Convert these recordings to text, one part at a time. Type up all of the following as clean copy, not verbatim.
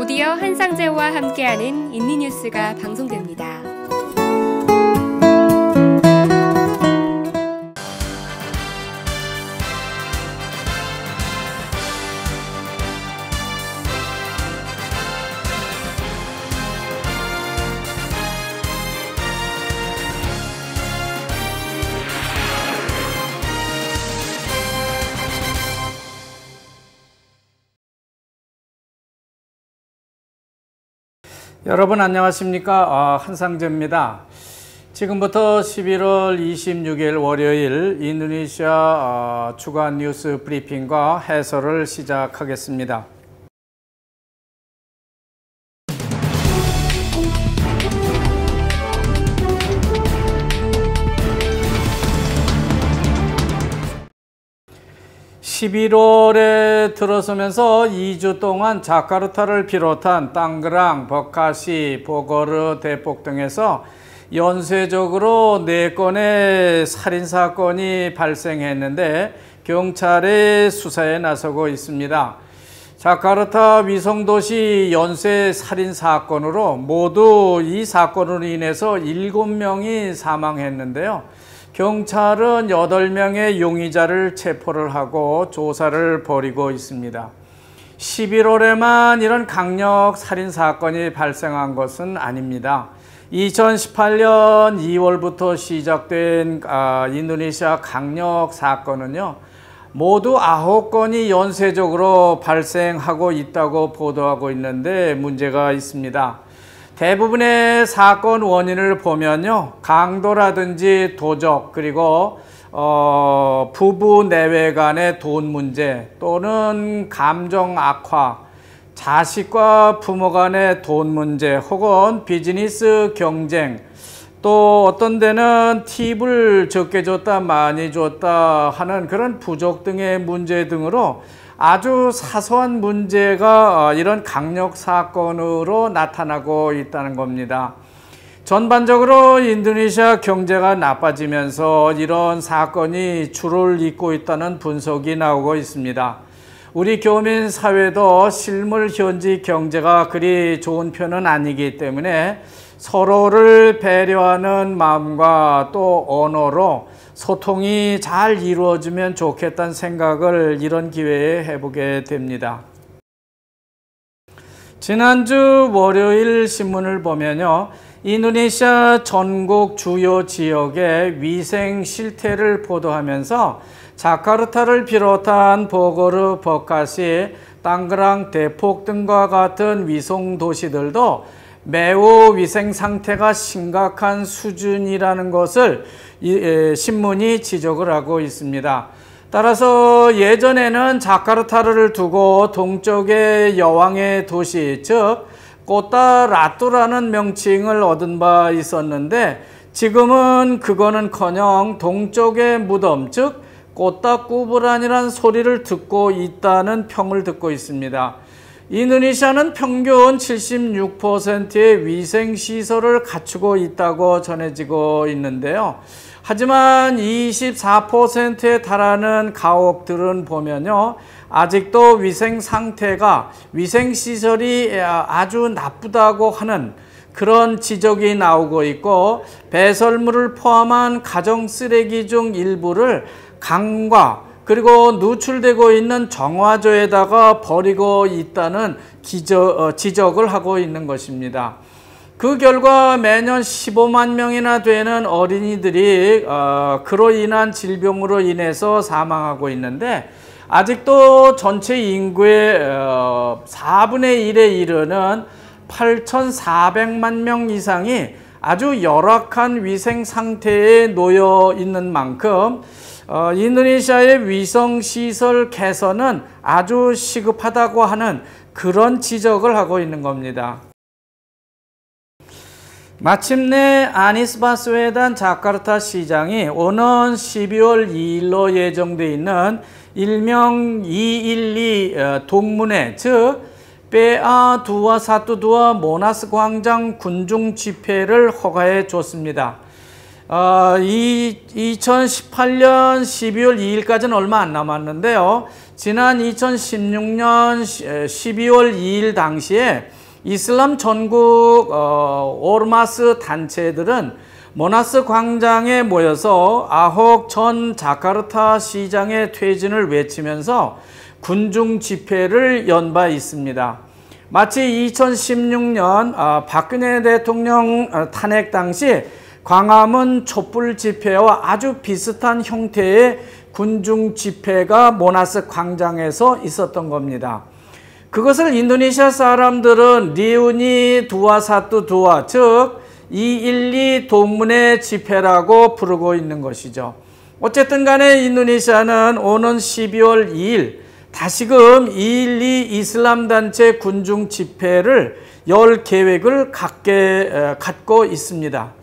드디어 한상재와 함께하는 인리뉴스가 방송됩니다. 여러분 안녕하십니까? 한상재입니다. 지금부터 11월 26일 월요일 인도네시아 주간 뉴스 브리핑과 해설을 시작하겠습니다. (11월에) 들어서면서 2주 동안 자카르타를 비롯한 땅그랑, 버카시, 보거르, 데폭 등에서 연쇄적으로 4건의 살인사건이 발생했는데 경찰의 수사에 나서고 있습니다. 자카르타 위성도시 연쇄 살인사건으로 모두 이 사건으로 인해서 7명이 사망했는데요. 경찰은 8명의 용의자를 체포를 하고 조사를 벌이고 있습니다. 11월에만 이런 강력 살인사건이 발생한 것은 아닙니다. 2018년 2월부터 시작된 인도네시아 강력 사건은요, 모두 9건이 연쇄적으로 발생하고 있다고 보도하고 있는데 문제가 있습니다. 대부분의 사건 원인을 보면요, 강도라든지 도적, 그리고 부부 내외 간의 돈 문제, 또는 감정 악화, 자식과 부모 간의 돈 문제, 혹은 비즈니스 경쟁, 또 어떤 데는 팁을 적게 줬다 많이 줬다 하는 그런 부족 등의 문제 등으로 아주 사소한 문제가 이런 강력 사건으로 나타나고 있다는 겁니다. 전반적으로 인도네시아 경제가 나빠지면서 이런 사건이 줄을 잇고 있다는 분석이 나오고 있습니다. 우리 교민 사회도 실물 현지 경제가 그리 좋은 편은 아니기 때문에 서로를 배려하는 마음과 또 언어로 소통이 잘 이루어지면 좋겠다는 생각을 이런 기회에 해보게 됩니다. 지난주 월요일 신문을 보면요, 인도네시아 전국 주요 지역의 위생 실태를 보도하면서 자카르타를 비롯한 보거르, 버카시, 땅그랑, 데폭 등과 같은 위성 도시들도 매우 위생 상태가 심각한 수준이라는 것을 신문이 지적을 하고 있습니다. 따라서 예전에는 자카르타를 두고 동쪽의 여왕의 도시, 즉 코타라투라는 명칭을 얻은 바 있었는데, 지금은 그거는커녕 동쪽의 무덤, 즉 코타쿠브란이라는 소리를 듣고 있다는 평을 듣고 있습니다. 인도네시아는 평균 76%의 위생시설을 갖추고 있다고 전해지고 있는데요. 하지만 24%에 달하는 가옥들은 보면요, 아직도 위생 상태가, 위생시설이 아주 나쁘다고 하는 그런 지적이 나오고 있고, 배설물을 포함한 가정 쓰레기 중 일부를 강과 그리고 누출되고 있는 정화조에다가 버리고 있다는 지적을 하고 있는 것입니다. 그 결과 매년 15만 명이나 되는 어린이들이 그로 인한 질병으로 인해서 사망하고 있는데, 아직도 전체 인구의 4분의 1에 이르는 8,400만 명 이상이 아주 열악한 위생 상태에 놓여 있는 만큼 인도네시아의 위성시설 개선은 아주 시급하다고 하는 그런 지적을 하고 있는 겁니다. 마침내 아니스 바스웨단 자카르타 시장이 오는 12월 2일로 예정되어 있는 일명 212 동문회, 즉 빼아 두아 사투 두아 모나스 광장 군중 집회를 허가해 줬습니다. 2018년 12월 2일까지는 얼마 안 남았는데요. 지난 2016년 12월 2일 당시에 이슬람 전국 오르마스 단체들은 모나스 광장에 모여서 아홉 전 자카르타 시장의 퇴진을 외치면서 군중 집회를 연 바 있습니다. 마치 2016년 박근혜 대통령 탄핵 당시 광화문 촛불 집회와 아주 비슷한 형태의 군중 집회가 모나스 광장에서 있었던 겁니다. 그것을 인도네시아 사람들은 리우니 두아 사투 두아, 즉 212 동문회 집회라고 부르고 있는 것이죠. 어쨌든 간에 인도네시아는 오는 12월 2일 다시금 212 이슬람 단체 군중 집회를 열 계획을 갖고 있습니다.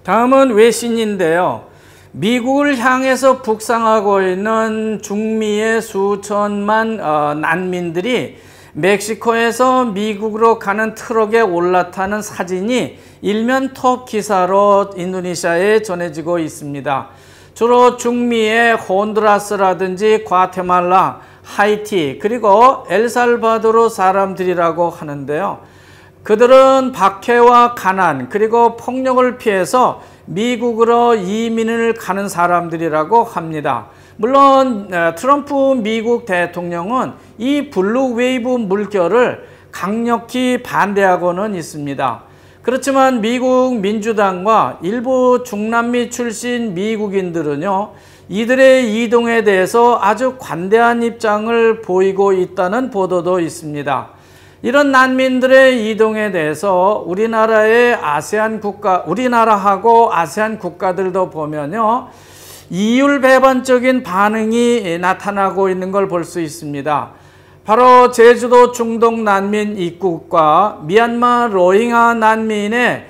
다음은 외신인데요. 미국을 향해서 북상하고 있는 중미의 수천만 난민들이 멕시코에서 미국으로 가는 트럭에 올라타는 사진이 일면 톱 기사로 인도네시아에 전해지고 있습니다. 주로 중미의 혼두라스라든지 과테말라, 하이티, 그리고 엘살바도르 사람들이라고 하는데요. 그들은 박해와 가난 그리고 폭력을 피해서 미국으로 이민을 가는 사람들이라고 합니다. 물론 트럼프 미국 대통령은 이 블루 웨이브 물결을 강력히 반대하고는 있습니다. 그렇지만 미국 민주당과 일부 중남미 출신 미국인들은요, 이들의 이동에 대해서 아주 관대한 입장을 보이고 있다는 보도도 있습니다. 이런 난민들의 이동에 대해서 우리나라하고 아세안 국가들도 보면요, 이율배반적인 반응이 나타나고 있는 걸 볼 수 있습니다. 바로 제주도 중동 난민 입국과 미얀마 로힝아 난민의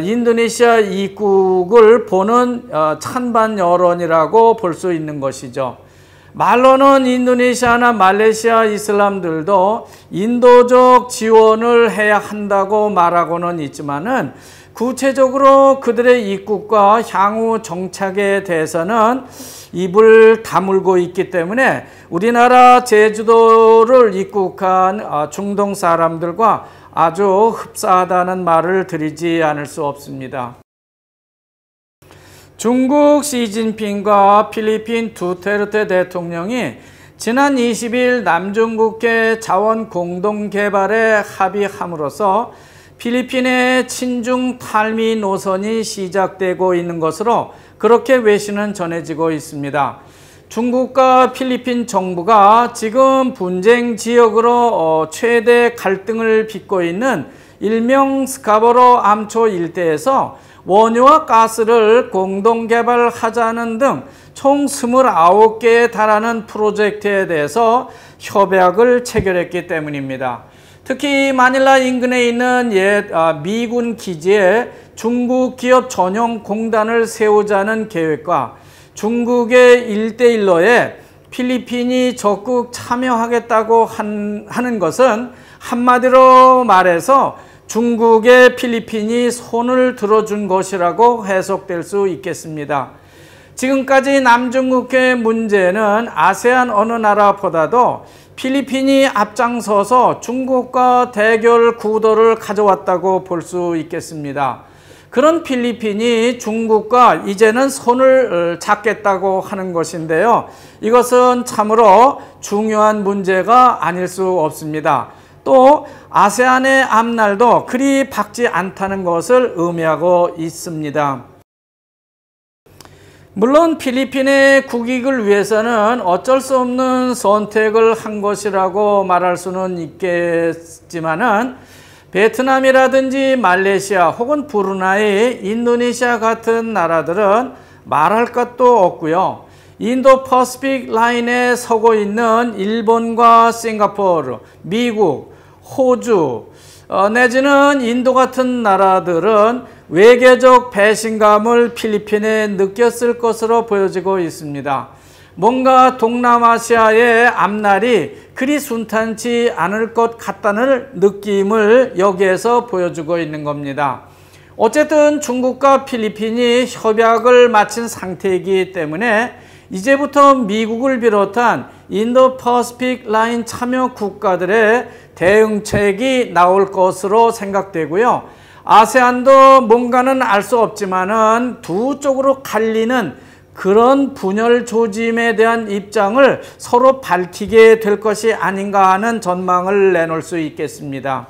인도네시아 입국을 보는 찬반 여론이라고 볼 수 있는 것이죠. 말로는 인도네시아나 말레이시아 이슬람들도 인도적 지원을 해야 한다고 말하고는 있지만은 구체적으로 그들의 입국과 향후 정착에 대해서는 입을 다물고 있기 때문에 우리나라 제주도를 입국한 중동 사람들과 아주 흡사하다는 말을 드리지 않을 수 없습니다. 중국 시진핑과 필리핀 두테르테 대통령이 지난 20일 남중국해 자원 공동 개발에 합의함으로써 필리핀의 친중 탈미 노선이 시작되고 있는 것으로 그렇게 외신은 전해지고 있습니다. 중국과 필리핀 정부가 지금 분쟁 지역으로 최대 갈등을 빚고 있는 일명 스카보로 암초 일대에서 원유와 가스를 공동 개발하자는 등 총 29개에 달하는 프로젝트에 대해서 협약을 체결했기 때문입니다. 특히 마닐라 인근에 있는 옛 미군 기지에 중국 기업 전용 공단을 세우자는 계획과 중국의 1대1로에 필리핀이 적극 참여하겠다고 하는 것은 한마디로 말해서 중국에 필리핀이 손을 들어준 것이라고 해석될 수 있겠습니다. 지금까지 남중국해 문제는 아세안 어느 나라보다도 필리핀이 앞장서서 중국과 대결 구도를 가져왔다고 볼 수 있겠습니다. 그런 필리핀이 중국과 이제는 손을 잡겠다고 하는 것인데요. 이것은 참으로 중요한 문제가 아닐 수 없습니다. 또 아세안의 앞날도 그리 밝지 않다는 것을 의미하고 있습니다. 물론 필리핀의 국익을 위해서는 어쩔 수 없는 선택을 한 것이라고 말할 수는 있겠지만은 베트남이라든지 말레이시아 혹은 브루나이, 인도네시아 같은 나라들은 말할 것도 없고요. 인도 퍼시픽 라인에 서고 있는 일본과 싱가포르, 미국, 호주 내지는 인도 같은 나라들은 외교적 배신감을 필리핀에 느꼈을 것으로 보여지고 있습니다. 뭔가 동남아시아의 앞날이 그리 순탄치 않을 것 같다는 느낌을 여기에서 보여주고 있는 겁니다. 어쨌든 중국과 필리핀이 협약을 마친 상태이기 때문에 이제부터 미국을 비롯한 인도 퍼시픽 라인 참여 국가들의 대응책이 나올 것으로 생각되고요. 아세안도 뭔가는 알 수 없지만은 두 쪽으로 갈리는 그런 분열 조짐에 대한 입장을 서로 밝히게 될 것이 아닌가 하는 전망을 내놓을 수 있겠습니다.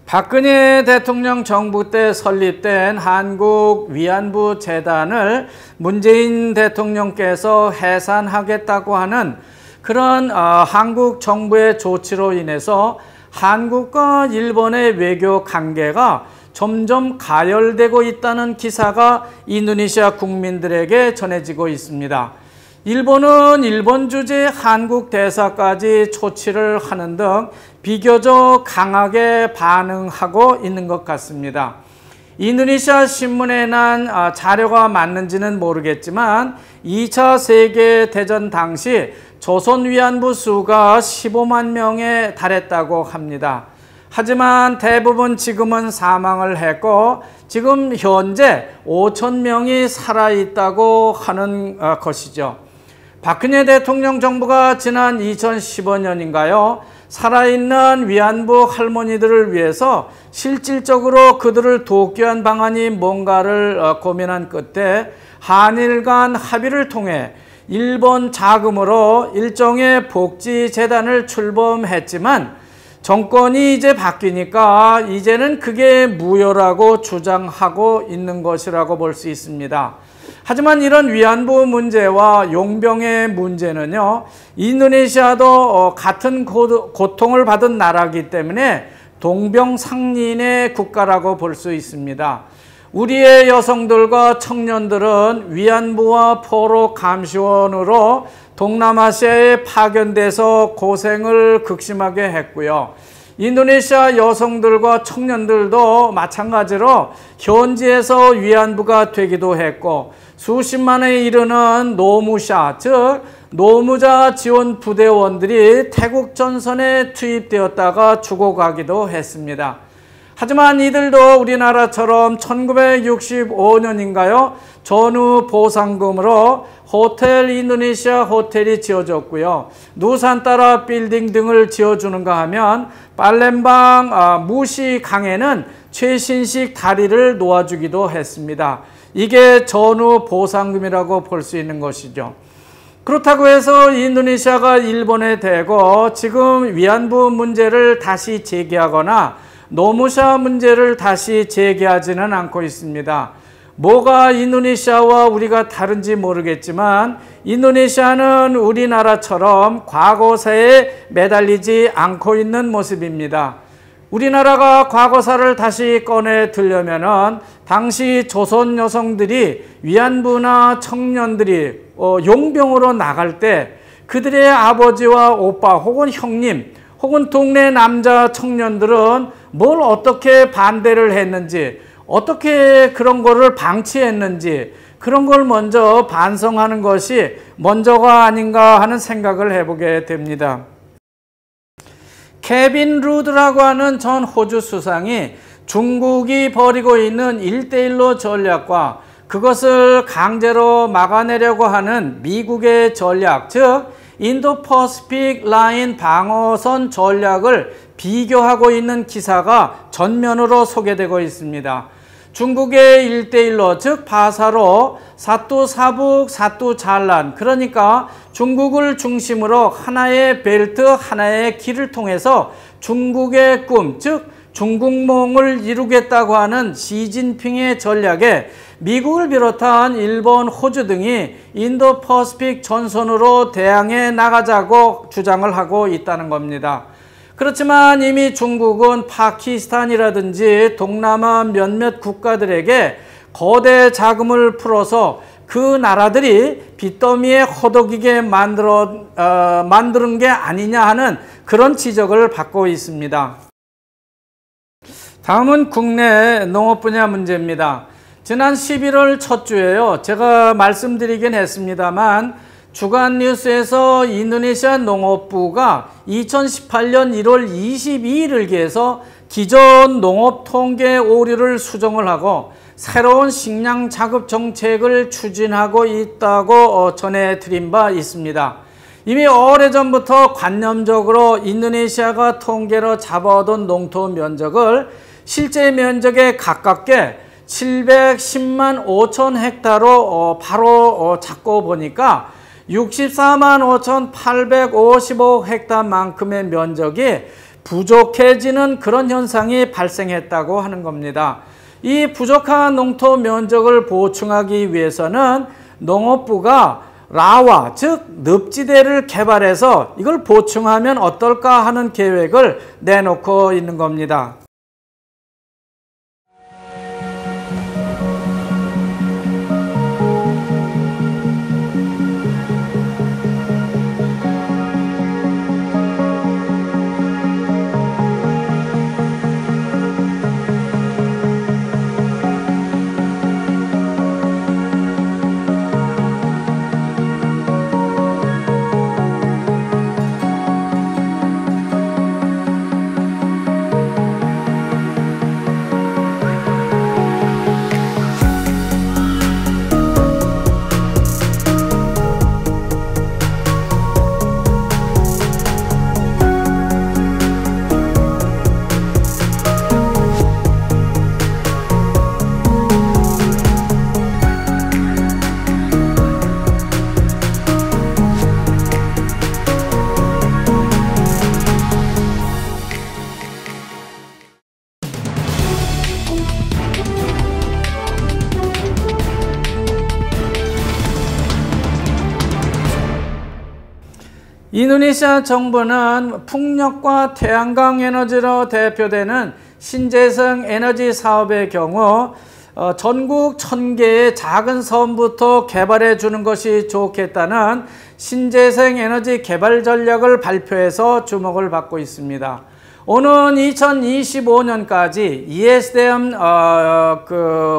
박근혜 대통령 정부 때 설립된 한국 위안부 재단을 문재인 대통령께서 해산하겠다고 하는 그런 한국 정부의 조치로 인해서 한국과 일본의 외교 관계가 점점 가열되고 있다는 기사가 인도네시아 국민들에게 전해지고 있습니다. 일본은 일본 주재 한국 대사까지 조치를 하는 등 비교적 강하게 반응하고 있는 것 같습니다. 인도네시아 신문에 난 자료가 맞는지는 모르겠지만 2차 세계대전 당시 조선 위안부 수가 15만 명에 달했다고 합니다. 하지만 대부분 지금은 사망을 했고 지금 현재 5천 명이 살아있다고 하는 것이죠. 박근혜 대통령 정부가 지난 2015년인가요? 살아있는 위안부 할머니들을 위해서 실질적으로 그들을 돕기 위한 방안이 뭔가를 고민한 끝에 한일 간 합의를 통해 일본 자금으로 일종의 복지재단을 출범했지만 정권이 이제 바뀌니까 이제는 그게 무효라고 주장하고 있는 것이라고 볼 수 있습니다. 하지만 이런 위안부 문제와 용병의 문제는요, 인도네시아도 같은 고통을 받은 나라이기 때문에 동병상련의 국가라고 볼 수 있습니다. 우리의 여성들과 청년들은 위안부와 포로 감시원으로 동남아시아에 파견돼서 고생을 극심하게 했고요. 인도네시아 여성들과 청년들도 마찬가지로 현지에서 위안부가 되기도 했고 수십만에 이르는 노무샤, 즉 노무자 지원 부대원들이 태국 전선에 투입되었다가 죽어가기도 했습니다. 하지만 이들도 우리나라처럼 1965년인가요? 전후 보상금으로 호텔 인도네시아 호텔이 지어졌고요. 누산따라 빌딩 등을 지어주는가 하면 팔렘방 무시강에는 최신식 다리를 놓아주기도 했습니다. 이게 전후 보상금이라고 볼 수 있는 것이죠. 그렇다고 해서 인도네시아가 일본에 대고 지금 위안부 문제를 다시 제기하거나 노무샤 문제를 다시 제기하지는 않고 있습니다. 뭐가 인도네시아와 우리가 다른지 모르겠지만 인도네시아는 우리나라처럼 과거사에 매달리지 않고 있는 모습입니다. 우리나라가 과거사를 다시 꺼내 들려면은 당시 조선 여성들이 위안부나 청년들이 용병으로 나갈 때 그들의 아버지와 오빠 혹은 형님 혹은 동네 남자 청년들은 뭘 어떻게 반대를 했는지 어떻게 그런 거를 방치했는지 그런 걸 먼저 반성하는 것이 먼저가 아닌가 하는 생각을 해보게 됩니다. 케빈 루드라고 하는 전 호주 수상이 중국이 벌이고 있는 1대1로 전략과 그것을 강제로 막아내려고 하는 미국의 전략, 즉 인도 퍼시픽 라인 방어선 전략을 비교하고 있는 기사가 전면으로 소개되고 있습니다. 중국의 1대1로 즉 바사로 사투사북 사투잘란, 그러니까 중국을 중심으로 하나의 벨트 하나의 길을 통해서 중국의 꿈 즉 중국몽을 이루겠다고 하는 시진핑의 전략에 미국을 비롯한 일본, 호주 등이 인도 퍼시픽 전선으로 대항해 나가자고 주장을 하고 있다는 겁니다. 그렇지만 이미 중국은 파키스탄이라든지 동남아 몇몇 국가들에게 거대 자금을 풀어서 그 나라들이 빚더미에 허덕이게 만드는 게 아니냐 하는 그런 지적을 받고 있습니다. 다음은 국내 농업 분야 문제입니다. 지난 11월 첫 주에요. 제가 말씀드리긴 했습니다만 주간 뉴스에서 인도네시아 농업부가 2018년 1월 22일을 기해서 기존 농업 통계 오류를 수정을 하고 새로운 식량 자급 정책을 추진하고 있다고 전해드린 바 있습니다. 이미 오래전부터 관념적으로 인도네시아가 통계로 잡아둔 농토 면적을 실제 면적에 가깝게 710만 5천 헥타로 바로 잡고 보니까 64만 5,855 헥타만큼의 면적이 부족해지는 그런 현상이 발생했다고 하는 겁니다. 이 부족한 농토 면적을 보충하기 위해서는 농업부가 라와 즉 늪지대를 개발해서 이걸 보충하면 어떨까 하는 계획을 내놓고 있는 겁니다. 인도네시아 정부는 풍력과 태양광 에너지로 대표되는 신재생 에너지 사업의 경우 전국 1000개의 작은 섬부터 개발해 주는 것이 좋겠다는 신재생 에너지 개발 전략을 발표해서 주목을 받고 있습니다. 오는 2025년까지 ESDM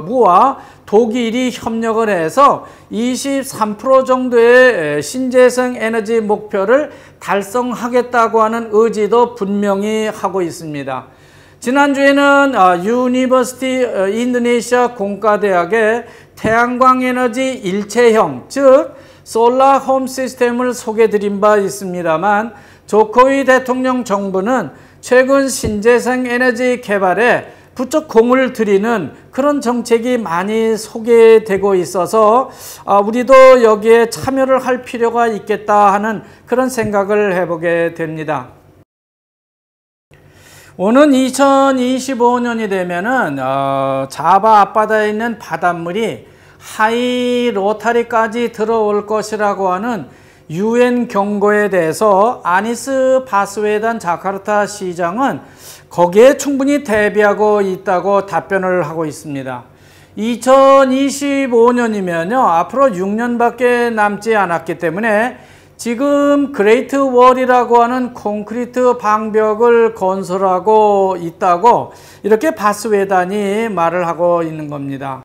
무와 독일이 협력을 해서 23% 정도의 신재생 에너지 목표를 달성하겠다고 하는 의지도 분명히 하고 있습니다. 지난주에는 유니버시티 인도네시아 공과대학의 태양광 에너지 일체형 즉 솔라 홈 시스템을 소개드린 바 있습니다만 조코위 대통령 정부는 최근 신재생 에너지 개발에 부쩍 공을 들이는 그런 정책이 많이 소개되고 있어서 우리도 여기에 참여를 할 필요가 있겠다 하는 그런 생각을 해보게 됩니다. 오는 2025년이 되면은 자바 앞바다에 있는 바닷물이 하이 로타리까지 들어올 것이라고 하는 UN 경고에 대해서 아니스 바스웨단 자카르타 시장은 거기에 충분히 대비하고 있다고 답변을 하고 있습니다. 2025년이면요 앞으로 6년밖에 남지 않았기 때문에 지금 그레이트 월이라고 하는 콘크리트 방벽을 건설하고 있다고 이렇게 바스웨단이 말을 하고 있는 겁니다.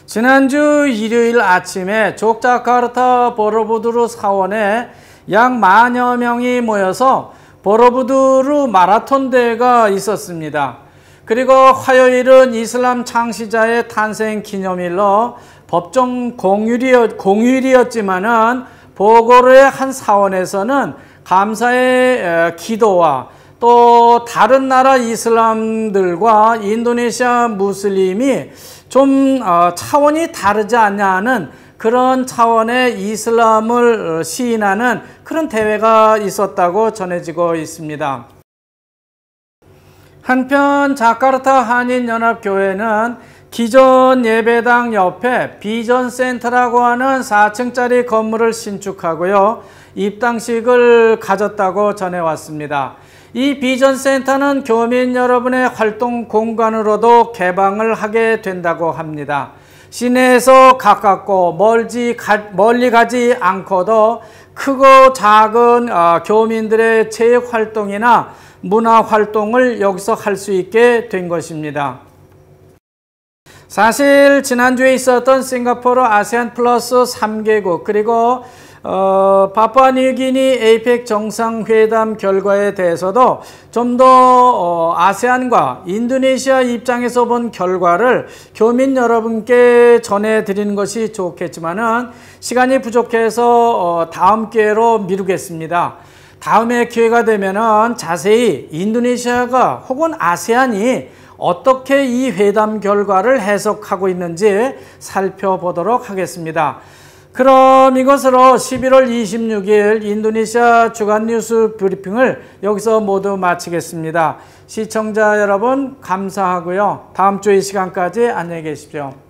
지난주 일요일 아침에 족자카르타 보로부두르 사원에 약 10,000여 명이 모여서 보로부두르 마라톤 대회가 있었습니다. 그리고 화요일은 이슬람 창시자의 탄생 기념일로 법정 공휴일이었지만은 보고르의 한 사원에서는 감사의 기도와 또 다른 나라 이슬람들과 인도네시아 무슬림이 좀 차원이 다르지 않냐는 그런 차원의 이슬람을 시인하는 그런 대회가 있었다고 전해지고 있습니다. 한편 자카르타 한인연합교회는 기존 예배당 옆에 비전센터라고 하는 4층짜리 건물을 신축하고요. 입당식을 가졌다고 전해왔습니다. 이 비전센터는 교민 여러분의 활동 공간으로도 개방을 하게 된다고 합니다. 시내에서 가깝고 멀리 가지 않고도 크고 작은 교민들의 체육 활동이나 문화 활동을 여기서 할 수 있게 된 것입니다. 사실 지난주에 있었던 싱가포르 아세안 플러스 3개국 그리고 파푸아뉴기니 에이펙 정상회담 결과에 대해서도 좀 더 아세안과 인도네시아 입장에서 본 결과를 교민 여러분께 전해드리는 것이 좋겠지만은 시간이 부족해서 다음 기회로 미루겠습니다. 다음에 기회가 되면은 자세히 인도네시아가 혹은 아세안이 어떻게 이 회담 결과를 해석하고 있는지 살펴보도록 하겠습니다. 그럼 이것으로 11월 26일 인도네시아 주간 뉴스 브리핑을 여기서 모두 마치겠습니다. 시청자 여러분 감사하고요. 다음 주 이 시간까지 안녕히 계십시오.